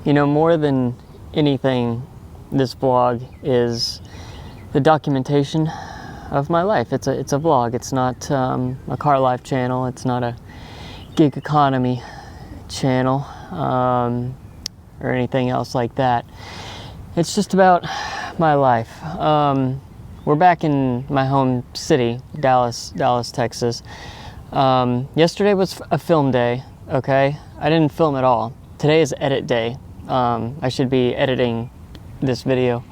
You know, more than anything, this vlog is the documentation of my life. It's a vlog. It's not a car life channel. It's not a gig economy channel or anything else like that. It's just about my life. We're back in my home city, Dallas, Texas. Yesterday was a film day, okay? I didn't film at all. Today is edit day. I should be editing this video.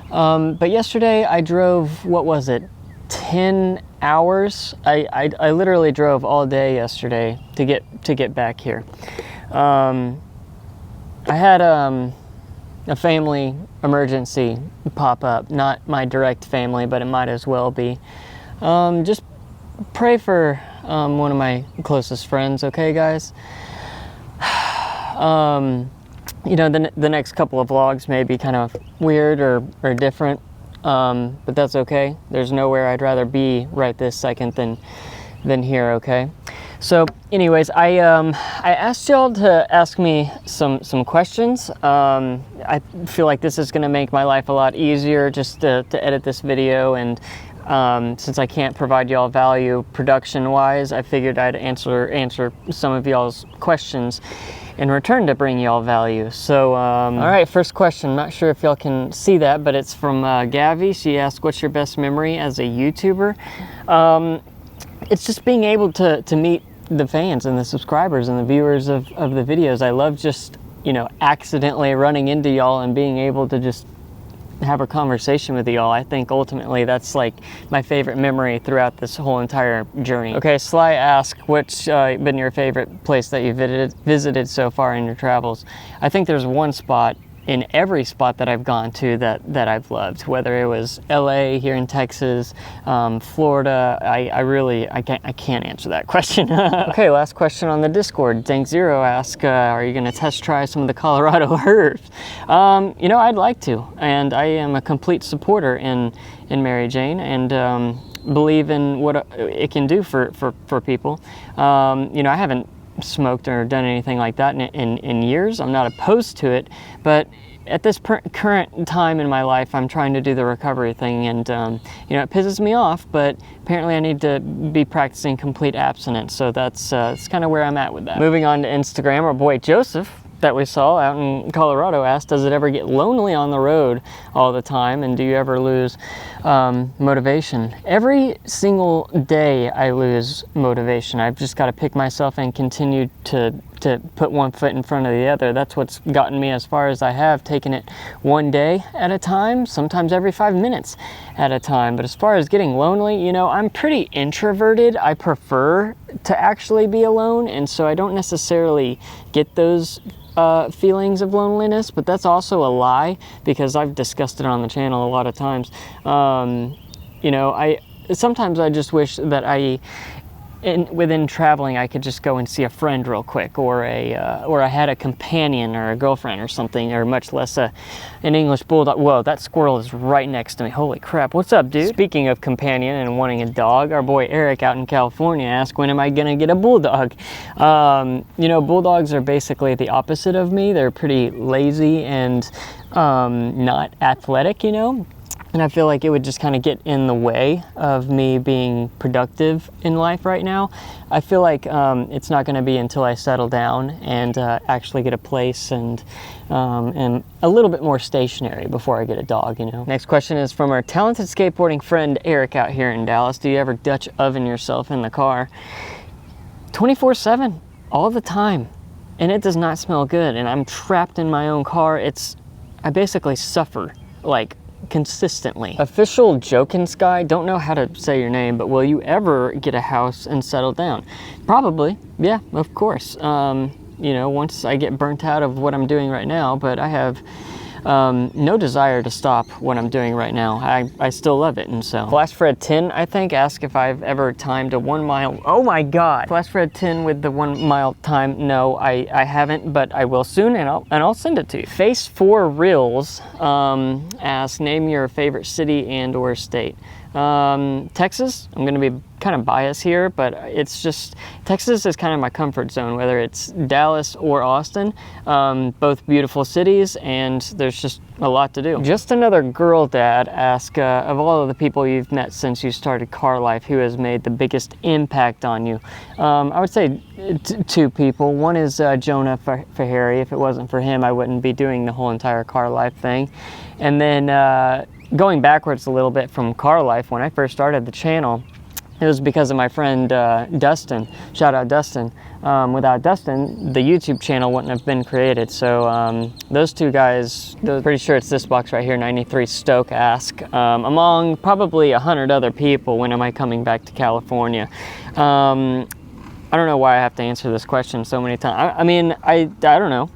But yesterday I drove, what was it, 10 hours? I literally drove all day yesterday to get back here. I had a family emergency pop up, not my direct family, but it might as well be. Just pray for one of my closest friends, okay, guys? You know, the next couple of vlogs may be kind of weird or different, but that's okay. There's nowhere I'd rather be right this second than here, okay? So anyways, I asked y'all to ask me some questions. I feel like this is gonna make my life a lot easier just to edit this video, and since I can't provide y'all value production-wise, I figured I'd answer some of y'all's questions in return to bring y'all value. So, all right, first question. Not sure if y'all can see that, but it's from Gavi. She asked, what's your best memory as a YouTuber? It's just being able to meet the fans and the subscribers and the viewers of the videos. I love just, you know, accidentally running into y'all and being able to just have a conversation with y'all. I think ultimately that's like my favorite memory throughout this whole entire journey. Okay, Sly asked, what's been your favorite place that you visited so far in your travels? I think there's one spot in every spot that I've gone to that I've loved, whether it was LA, here in Texas, Florida. I can't answer that question. Okay, last question on the Discord. Dank Zero asks, are you gonna test try some of the Colorado herbs? You know, I'd like to, and I am a complete supporter in Mary Jane, and believe in what it can do for people. You know, I haven't smoked or done anything like that in years. I'm not opposed to it, but at this current time in my life, I'm trying to do the recovery thing, and you know, it pisses me off, but apparently I need to be practicing complete abstinence, so that's kind of where I'm at with that. Moving on to Instagram, our boy Joseph that we saw out in Colorado asked, does it ever get lonely on the road all the time, and do you ever lose motivation? Every single day I lose motivation. I've just got to pick myself and continue to put one foot in front of the other. That's what's gotten me as far as I have, taken it one day at a time, sometimes every 5 minutes at a time. But as far as getting lonely, you know, I'm pretty introverted. I prefer to actually be alone, and so I don't necessarily get those feelings of loneliness, but that's also a lie, because I've discussed it on the channel a lot of times. You know, sometimes I just wish that within traveling, I could just go and see a friend real quick, or I had a companion or a girlfriend or something, or much less an English bulldog. Whoa, that squirrel is right next to me. Holy crap. What's up, dude? Speaking of companion and wanting a dog, our boy Eric out in California asked, when am I gonna get a bulldog? You know, bulldogs are basically the opposite of me. They're pretty lazy and not athletic, you know? And I feel like it would just kind of get in the way of me being productive in life right now. I feel like it's not going to be until I settle down and actually get a place and a little bit more stationary before I get a dog, you know. Next question is from our talented skateboarding friend Eric out here in Dallas. Do you ever Dutch oven yourself in the car? 24/7, all the time. And it does not smell good. And I'm trapped in my own car. I basically suffer, like, consistently. Official Jokins guy, don't know how to say your name, but will you ever get a house and settle down? Probably, yeah, of course. You know, once I get burnt out of what I'm doing right now, but I have no desire to stop what I'm doing right now. I still love it, and so. FlashFred10, I think, asked if I've ever timed a 1 mile. Oh my God! FlashFred10 with the 1 mile time. No, I haven't, but I will soon, and I'll send it to you. Face4 Reels asked, name your favorite city and/or state. Texas, I'm going to be kind of biased here, but it's just, Texas is kind of my comfort zone, whether it's Dallas or Austin. Both beautiful cities, and there's just a lot to do. Just another girl dad asked, of all of the people you've met since you started car life, who has made the biggest impact on you? I would say two people. One is Jonah Fahari. If it wasn't for him, I wouldn't be doing the whole entire car life thing. And then going backwards a little bit from car life, when I first started the channel, it was because of my friend Dustin. Shout out Dustin. Without Dustin, the YouTube channel wouldn't have been created. So those two guys, pretty sure it's this box right here, 93 Stoke ask, among probably 100 other people, when am I coming back to California? I don't know why I have to answer this question so many times. I mean, I don't know.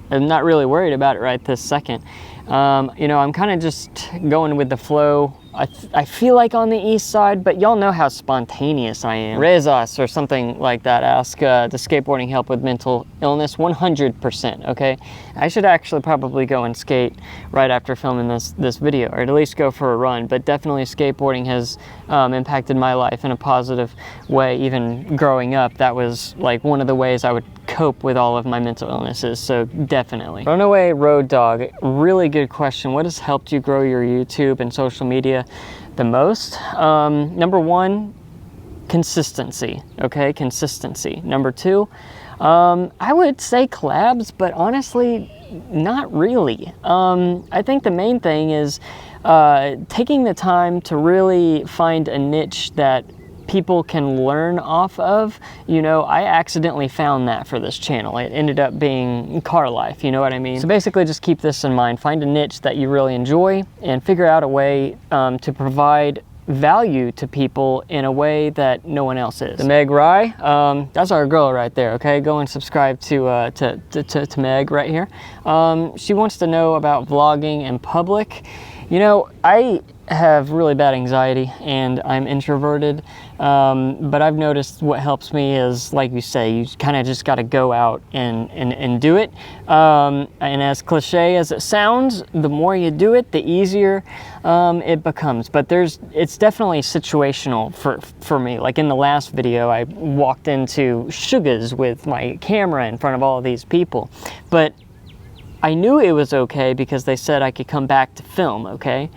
I'm not really worried about it right this second. You know, I'm kind of just going with the flow. I feel like on the east side, but y'all know how spontaneous I am. Rezas or something like that ask, does skateboarding help with mental illness? 100%, okay? I should actually probably go and skate right after filming this video, or at least go for a run, but definitely skateboarding has impacted my life in a positive way. Even growing up, that was like one of the ways I would cope with all of my mental illnesses, so definitely. Runaway Road Dog, really good question. What has helped you grow your YouTube and social media the most? Number one, consistency, okay? Consistency. Number two, I would say collabs, but honestly, not really. I think the main thing is taking the time to really find a niche that people can learn off of. You know, I accidentally found that for this channel. It ended up being car life, you know what I mean? So basically just keep this in mind. Find a niche that you really enjoy and figure out a way to provide value to people in a way that no one else is. The Meg Rye, that's our girl right there, okay? Go and subscribe to Meg right here. She wants to know about vlogging in public. You know, I have really bad anxiety and I'm introverted, but I've noticed what helps me is, like you say, you kind of just got to go out and do it. And as cliche as it sounds, the more you do it, the easier it becomes. But it's definitely situational for me. Like in the last video, I walked into Sugar's with my camera in front of all of these people, but I knew it was okay because they said I could come back to film, okay?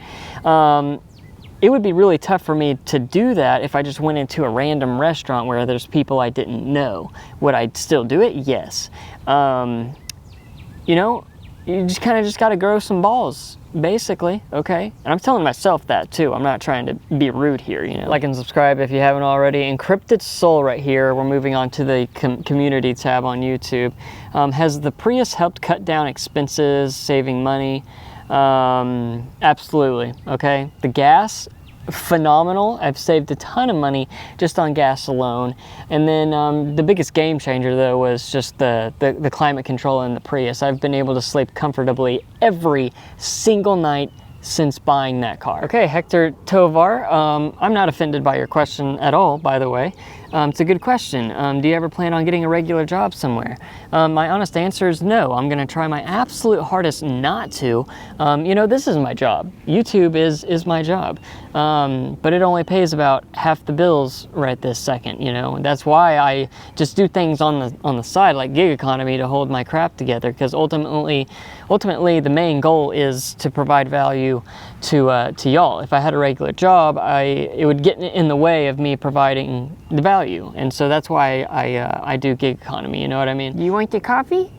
It would be really tough for me to do that if I just went into a random restaurant where there's people I didn't know. Would I still do it? Yes. You know, you just kind of just got to grow some balls, basically, okay? And I'm telling myself that too. I'm not trying to be rude here, you know? Like and subscribe if you haven't already. Encrypted Soul right here. We're moving on to the community tab on YouTube. Has the Prius helped cut down expenses, saving money? Absolutely, okay? The gas, phenomenal. I've saved a ton of money just on gas alone. And then the biggest game changer though was just the climate control in the Prius. I've been able to sleep comfortably every single night since buying that car. Okay, Hector Tovar, I'm not offended by your question at all, by the way. It's a good question. Do you ever plan on getting a regular job somewhere? My honest answer is no. I'm gonna try my absolute hardest not to. You know, this is my job. YouTube is my job. But it only pays about half the bills right this second, you know? That's why I just do things on the side, like gig economy, to hold my crap together, because ultimately the main goal is to provide value to y'all. If I had a regular job, it would get in the way of me providing the value. And so that's why I do gig economy, you know what I mean? You want your coffee?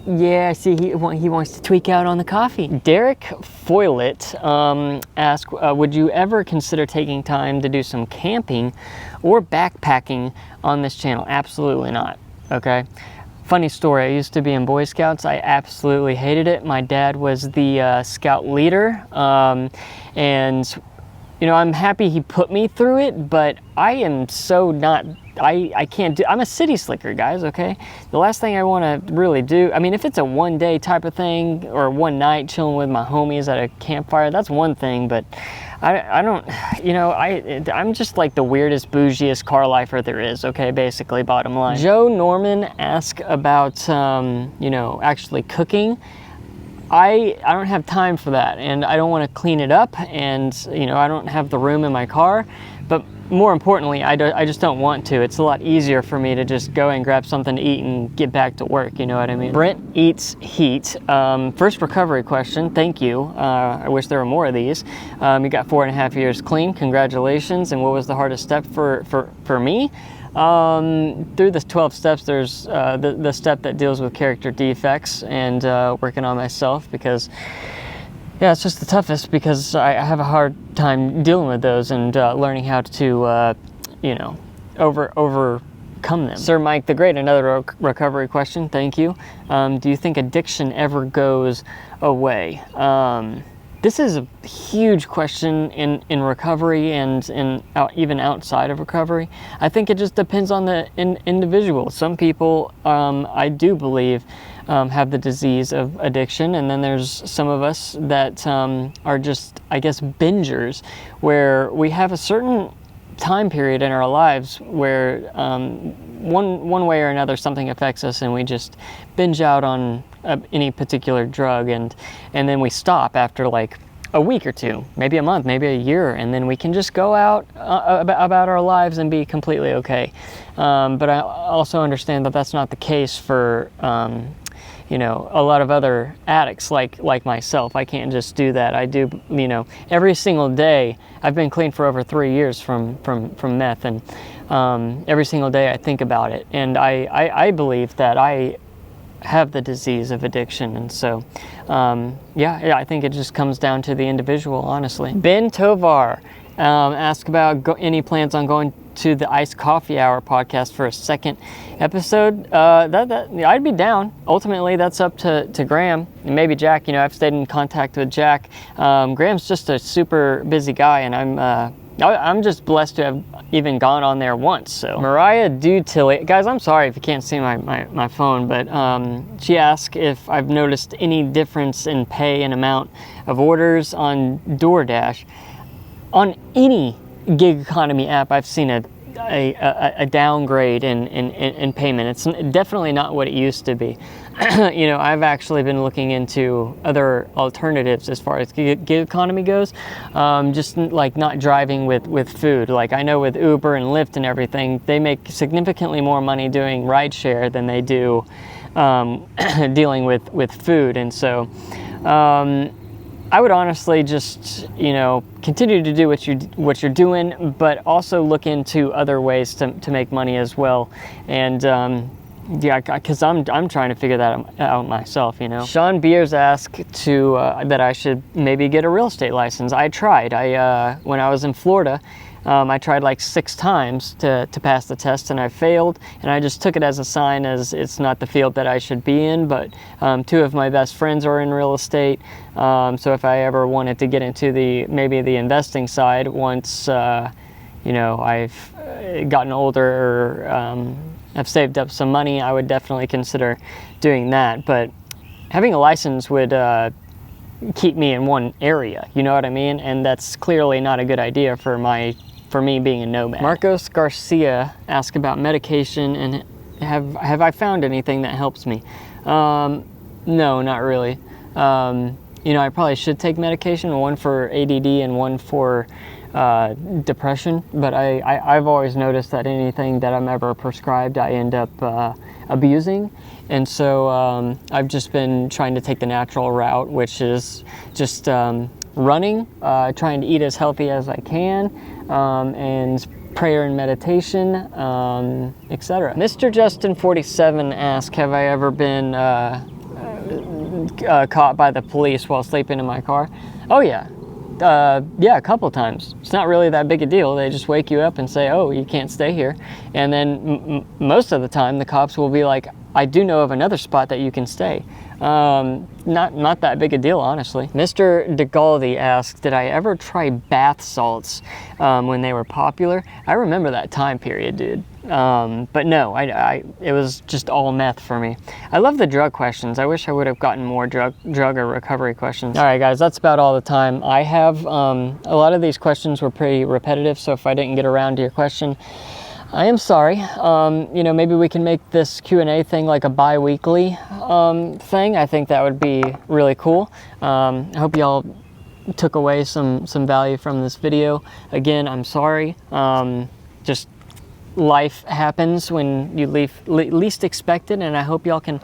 Yeah, I see he wants to tweak out on the coffee. Derek Foylet asked, would you ever consider taking time to do some camping or backpacking on this channel? Absolutely not, okay? Funny story, I used to be in Boy Scouts. I absolutely hated it. My dad was the scout leader, and you know, I'm happy he put me through it, but I am so not, I can't do, I'm a city slicker, guys, okay? The last thing I want to really do, I mean, if it's a one-day type of thing, or one night chilling with my homies at a campfire, that's one thing, but I don't, you know, I'm just like the weirdest, bougiest car lifer there is, okay, basically, bottom line. Joe Norman asked about, you know, actually cooking. I don't have time for that, and I don't want to clean it up, and you know, I don't have the room in my car. But more importantly, I just don't want to. It's a lot easier for me to just go and grab something to eat and get back to work, you know what I mean? Brent Eats Heat. First recovery question, thank you. I wish there were more of these. You got 4.5 years clean, congratulations. And what was the hardest step for me? Through the 12 steps, there's the step that deals with character defects and working on myself, because yeah, it's just the toughest, because I have a hard time dealing with those and learning how to, you know, overcome them. Sir Mike the Great, another recovery question, thank you. Do you think addiction ever goes away? This is a huge question in recovery and even outside of recovery. I think it just depends on the individual. Some people, I do believe, have the disease of addiction, and then there's some of us that are just, I guess, bingers, where we have a certain time period in our lives where one way or another something affects us, and we just binge out on any particular drug, and then we stop after like a week or two, maybe a month, maybe a year, and then we can just go out about our lives and be completely okay. But I also understand that that's not the case for you know, a lot of other addicts like myself. I can't just do that. I do, you know, every single day. I've been clean for over 3 years from meth, and every single day I think about it, and I believe that I have the disease of addiction. And so yeah, I think it just comes down to the individual, honestly. Ben Tovar asked about any plans on going to the Iced Coffee Hour podcast for a second episode. I'd be down. Ultimately, that's up to Graham and maybe Jack. You know, I've stayed in contact with Jack. Graham's just a super busy guy, and I'm just blessed to have even gone on there once. So Mariah Dutilly, guys, I'm sorry if you can't see my phone, but she asked if I've noticed any difference in pay and amount of orders on DoorDash. On any gig economy app, I've seen a downgrade in payment. It's definitely not what it used to be. You know, I've actually been looking into other alternatives as far as gig economy goes. Just like not driving with food. Like I know with Uber and Lyft and everything, they make significantly more money doing rideshare than they do dealing with food. And so I would honestly just, you know, continue to do what you're doing, but also look into other ways to make money as well. And yeah, because I'm trying to figure that out myself, you know. Sean Beers asked that I should maybe get a real estate license. I tried. When I was in Florida, I tried like 6 times to pass the test, and I failed, and I just took it as a sign as it's not the field that I should be in. But 2 of my best friends are in real estate, so if I ever wanted to get into maybe the investing side once you know, I've gotten older or I've saved up some money, I would definitely consider doing that. But having a license would keep me in one area, you know what I mean? And that's clearly not a good idea for me being a nomad. Marcos Garcia asked about medication and have I found anything that helps me? No, not really. You know, I probably should take medication, one for ADD and one for depression, but I've always noticed that anything that I'm ever prescribed, I end up abusing. And so I've just been trying to take the natural route, which is just running, trying to eat as healthy as I can, and prayer and meditation, etc. Mr. Justin 47 asked, have I ever been caught by the police while sleeping in my car? Oh yeah. Yeah, a couple times. It's not really that big a deal. They just wake you up and say, oh, you can't stay here. And then most of the time, the cops will be like, I do know of another spot that you can stay. Not that big a deal, honestly. Mr. DeGaldi asked, did I ever try bath salts when they were popular? I remember that time period, dude. But no, it was just all meth for me. I love the drug questions. I wish I would have gotten more drug or recovery questions. All right, guys, that's about all the time I have. A lot of these questions were pretty repetitive, so if I didn't get around to your question, I am sorry. You know, maybe we can make this Q&A thing like a bi-weekly thing. I think that would be really cool. I hope y'all took away some value from this video. Again, I'm sorry. Just life happens when you least expect it, and I hope y'all can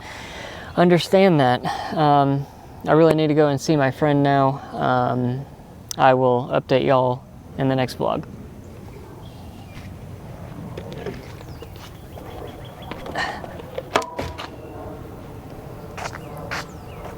understand that. I really need to go and see my friend now. I will update y'all in the next vlog.